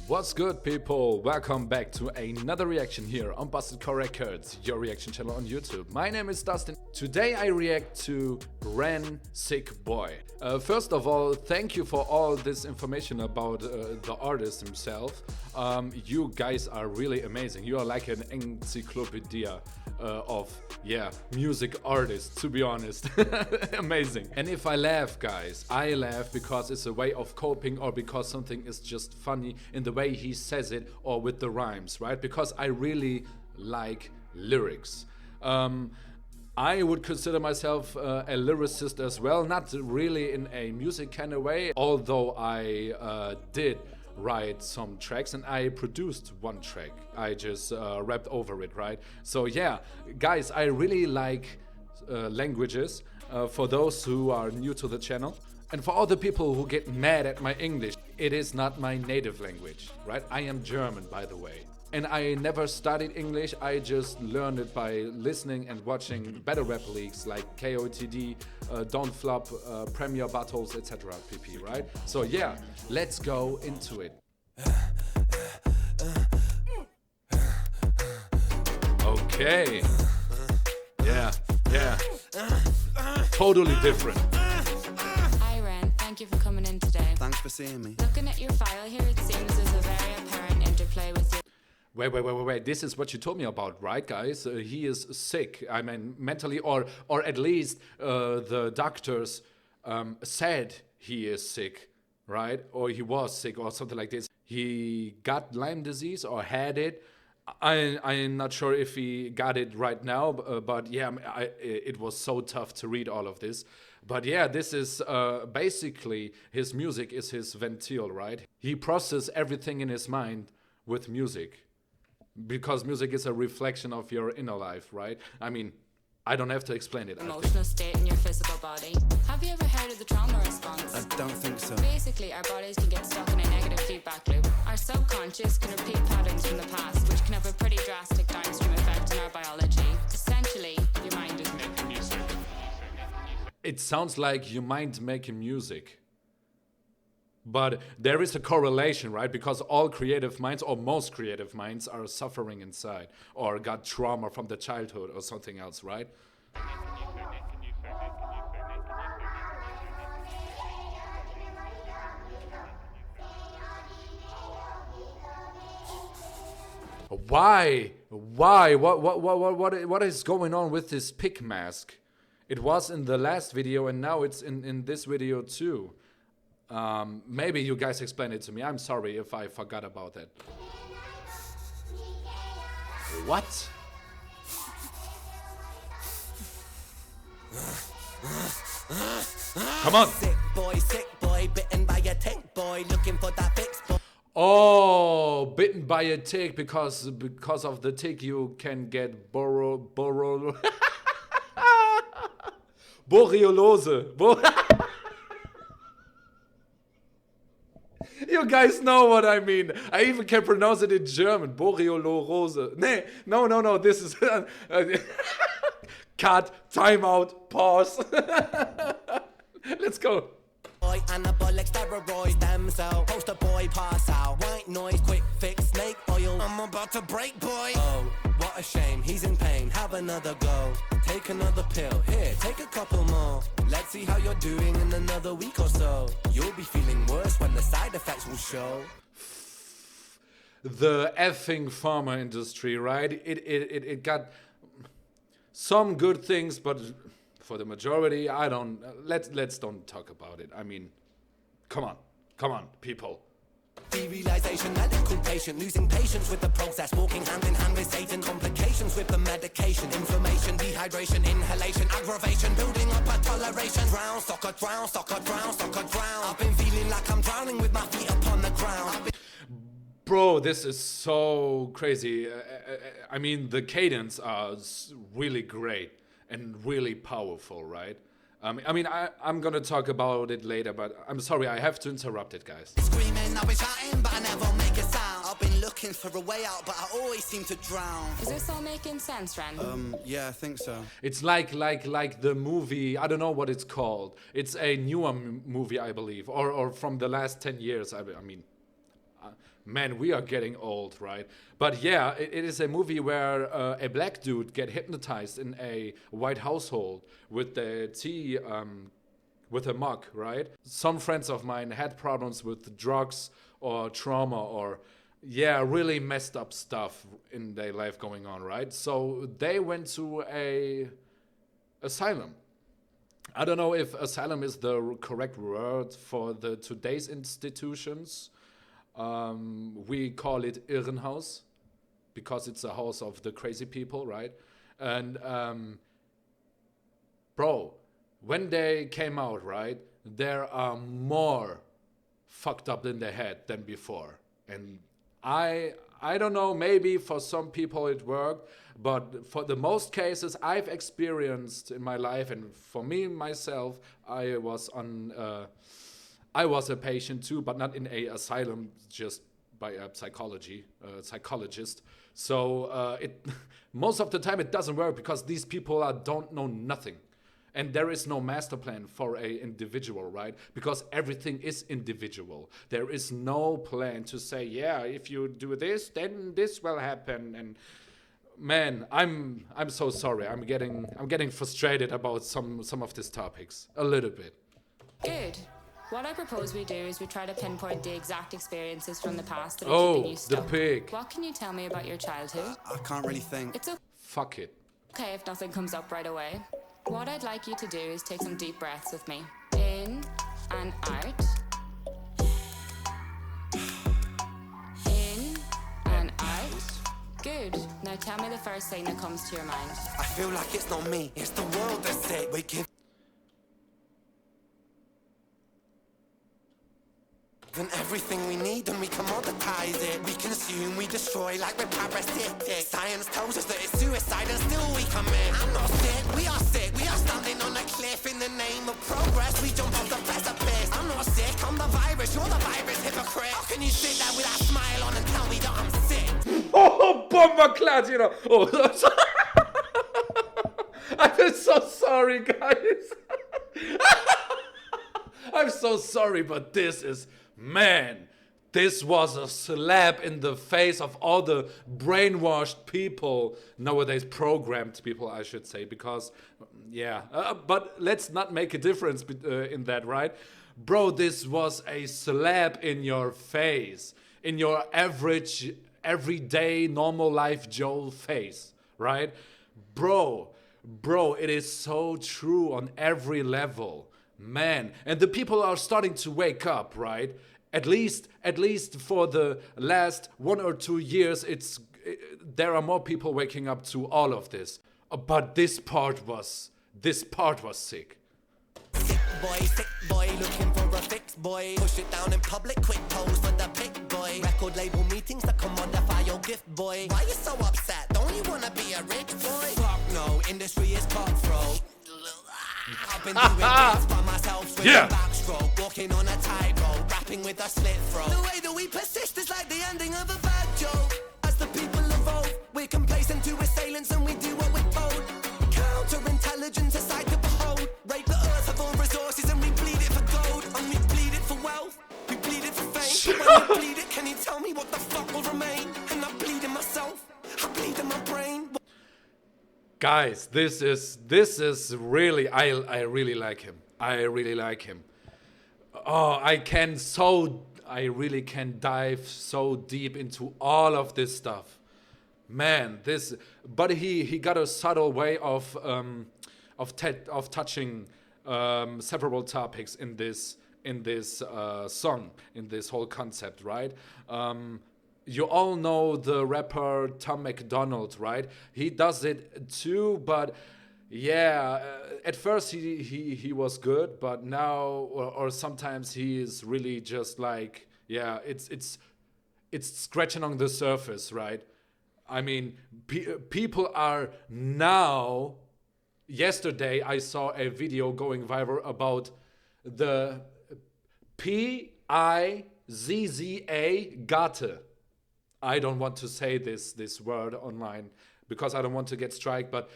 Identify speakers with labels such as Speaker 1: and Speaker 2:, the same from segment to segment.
Speaker 1: What's good, people? Welcome back to another reaction here on Busted Core Records, your reaction channel on YouTube. My name is Dustin. Today I react to Ren Sick Boy. First of all, thank you for all this information about the artist himself. You guys are really amazing. You are like an encyclopedia of music artists, to be honest. Amazing. And if I laugh, guys, I laugh because it's a way of coping, or because something is just funny in the way he says it, or with the rhymes, right? Because I really like lyrics. I would consider myself a lyricist as well, not really in a music kind of way, although I did write some tracks and I produced one track. I just rapped over it, right? So yeah, guys, I really like languages. For those who are new to the channel, and for all the people who get mad at my English, it is not my native language, right? I am German, by the way. And I never studied English, I just learned it by listening and watching battle rap leagues like KOTD, Don't Flop, Premier Battles, etc. pp, right? So yeah, let's go into it. Okay. Yeah. Totally different.
Speaker 2: Hi Ren, thank you for coming in today.
Speaker 3: Thanks for seeing me.
Speaker 2: Looking at your file here, it seems there's a very apparent interplay with your...
Speaker 1: Wait. This is what you told me about, right, guys? He is sick. I mean, mentally, or at least the doctors said he is sick, right? Or he was sick, or something like this. He got Lyme disease or had it. I'm not sure if he got it right now, but yeah, it was so tough to read all of this. But yeah, this is basically his music is his ventil, right? He processes everything in his mind with music, because music is a reflection of your inner life, right? I mean, I don't have to explain it.
Speaker 2: emotional state in your physical body. Have you ever heard of the trauma response?
Speaker 3: I don't think so.
Speaker 2: Basically, our bodies can get stuck in a negative feedback loop. Our subconscious can repeat patterns from the past, which can have a pretty drastic downstream effect on our biology. Essentially, your mind is making music.
Speaker 1: It sounds like your mind making music. But there is a correlation, right? Because all creative minds, or most creative minds, are suffering inside, or got trauma from the childhood or something else, right? Why? What is going on with this pig mask? It was in the last video and now it's in this video too. Maybe you guys explain it to me. I'm sorry if I forgot about that. What? Come on.
Speaker 4: Sick boy, bitten by a tick boy, looking for that fix boy.
Speaker 1: Oh, bitten by a tick, because of the tick you can get borreliose. You guys know what I mean. I even can pronounce it in German. Borreliose. No. This is cut. Timeout. Pause. Let's go.
Speaker 4: Boy, anabolic steroids, stem cell, poster boy, pass out, white noise, quick fix, snake oil. I'm about to break, boy. Oh, what a shame. He's in pain. Have another go. Take another pill. Here, take a couple more. Let's see how you're doing in another week or so. You'll be feeling worse when the side effects will show.
Speaker 1: The effing pharma industry, right? It got some good things, but for the majority, I don't. Let's don't talk about it. I mean, come on, people.
Speaker 4: Derealization, medical patient, losing patience with the process, walking hand in hand with Satan, complications with the medication, inflammation, dehydration, inhalation, aggravation, building up a toleration. Drown, soccer, drown, soccer, drown, soccer, drown. I've been feeling like I'm drowning with my feet upon the ground.
Speaker 1: Bro, this is so crazy. I mean, the cadence are really great and really powerful, right? I'm gonna talk about it later, but I'm sorry, I have to interrupt it, guys.
Speaker 4: Screaming, I've been shouting, but I never make a sound. I've been looking for a way out, but I always seem to drown.
Speaker 2: Is this all making sense, Ren?
Speaker 3: Yeah, I think so.
Speaker 1: It's like the movie, I don't know what it's called. It's a newer movie, I believe, or from the last 10 years. I mean, man, we are getting old, right? But yeah, it is a movie where a black dude get hypnotized in a white household with the tea, with a mug, right? Some friends of mine had problems with drugs or trauma or, yeah, really messed up stuff in their life going on, right? So they went to a asylum. I don't know if asylum is the correct word for the today's institutions. We call it Irrenhaus because it's a house of the crazy people, right? And bro, when they came out, right, there are more fucked up in their head than before. And I don't know, maybe for some people it worked, but for the most cases I've experienced in my life, and for me myself, I was a patient too, but not in a asylum, just by a psychologist. So it most of the time it doesn't work because these people don't know nothing. And there is no master plan for a individual, right? Because everything is individual. There is no plan to say, yeah, if you do this, then this will happen. And man, I'm so sorry. I'm getting frustrated about some of these topics a little bit.
Speaker 2: Good. What I propose we do is we try to pinpoint the exact experiences from the past that are keeping you stuck.
Speaker 1: The pig.
Speaker 2: What can you tell me about your childhood?
Speaker 3: I can't really think.
Speaker 2: It's
Speaker 1: Fuck it.
Speaker 2: okay if nothing comes up right away. What I'd like you to do is take some deep breaths with me. In and out. In and out. Good. Now tell me the first thing that comes to your mind.
Speaker 4: I feel like it's not me, it's the world that's sick. We give than everything we need and we commoditize it. We consume, we destroy like we're parasitic. Science tells us that it's suicide and still we come in. I'm not sick, we are sick. We are standing on a cliff in the name of progress. We jump off the precipice. I'm not sick, I'm the virus. You're the virus, hypocrite. How can you sit there with that smile on and tell me that I'm sick?
Speaker 1: Oh, bomberklaat, you know. Oh, I feel so sorry, guys. I'm so sorry, but this was a slap in the face of all the brainwashed people, nowadays programmed people, I should say, because, yeah, but let's not make a difference in that, right? Bro, this was a slap in your face, in your average, everyday, normal life Joe face, right? Bro, it is so true on every level. Man, and the people are starting to wake up, right? At least for the last 1 or 2 years, there are more people waking up to all of this. But this part was sick.
Speaker 4: Sick boy, looking for a fix, boy. Push it down in public, quick pose for the pick, boy. Record label meetings that commodify your gift, boy. Why you so upset? Don't you wanna be a rich boy? Fuck no, industry is cutthroat. I've been doing things by myself, swinging backstroke, walking on a tightrope, rapping with a slit throat. The way that we persist is like the ending of a bad joke. As the people evolve, we're complacent to assailants and we do what we're told. Counterintelligence, a sight to behold. Rape the earth of all resources and we bleed it for gold. And we bleed it for wealth, we bleed it for fame. When we bleed it, can you tell me what the fuck will remain? And I bleed in myself, I bleed in my brain.
Speaker 1: Guys, this is really, I really like him. I really like him. Oh, I really can dive so deep into all of this stuff. Man, but he got a subtle way of touching several topics in this song, in this whole concept, right? You all know the rapper Tom MacDonald, right? He does it too, but yeah, at first he was good, but now or sometimes he is really just like, yeah, it's scratching on the surface, right? I mean, people are now. Yesterday I saw a video going viral about the PIZZA Gate. I don't want to say this word online because I don't want to get striked, but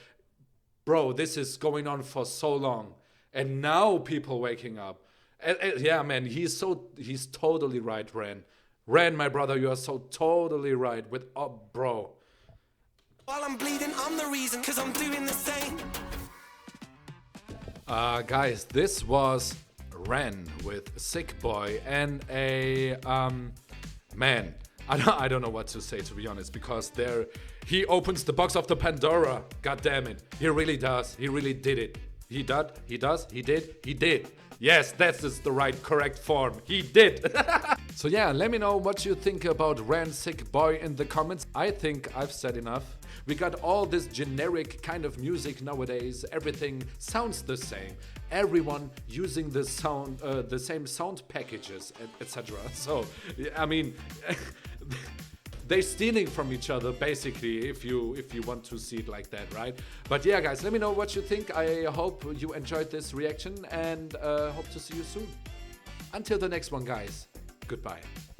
Speaker 1: bro, this is going on for so long, and now people waking up. Yeah, man, he's totally right, Ren. Ren, my brother, you are so totally right with bro.
Speaker 4: While I'm bleeding, I'm the reason, cause I'm doing the same.
Speaker 1: Guys, this was Ren with Sick Boy and a man. I don't know what to say, to be honest, because he opens the box of the Pandora. God damn it, he really does. He really did it. He did. Yes, that is the right, correct form. He did. So yeah, let me know what you think about Ren Sick Boy in the comments. I think I've said enough. We got all this generic kind of music nowadays. Everything sounds the same. Everyone using the same sound packages, etc. So, I mean, they're stealing from each other basically, if you want to see it like that, right? But yeah, guys, let me know what you think. I hope you enjoyed this reaction and hope to see you soon. Until the next one, guys. Goodbye.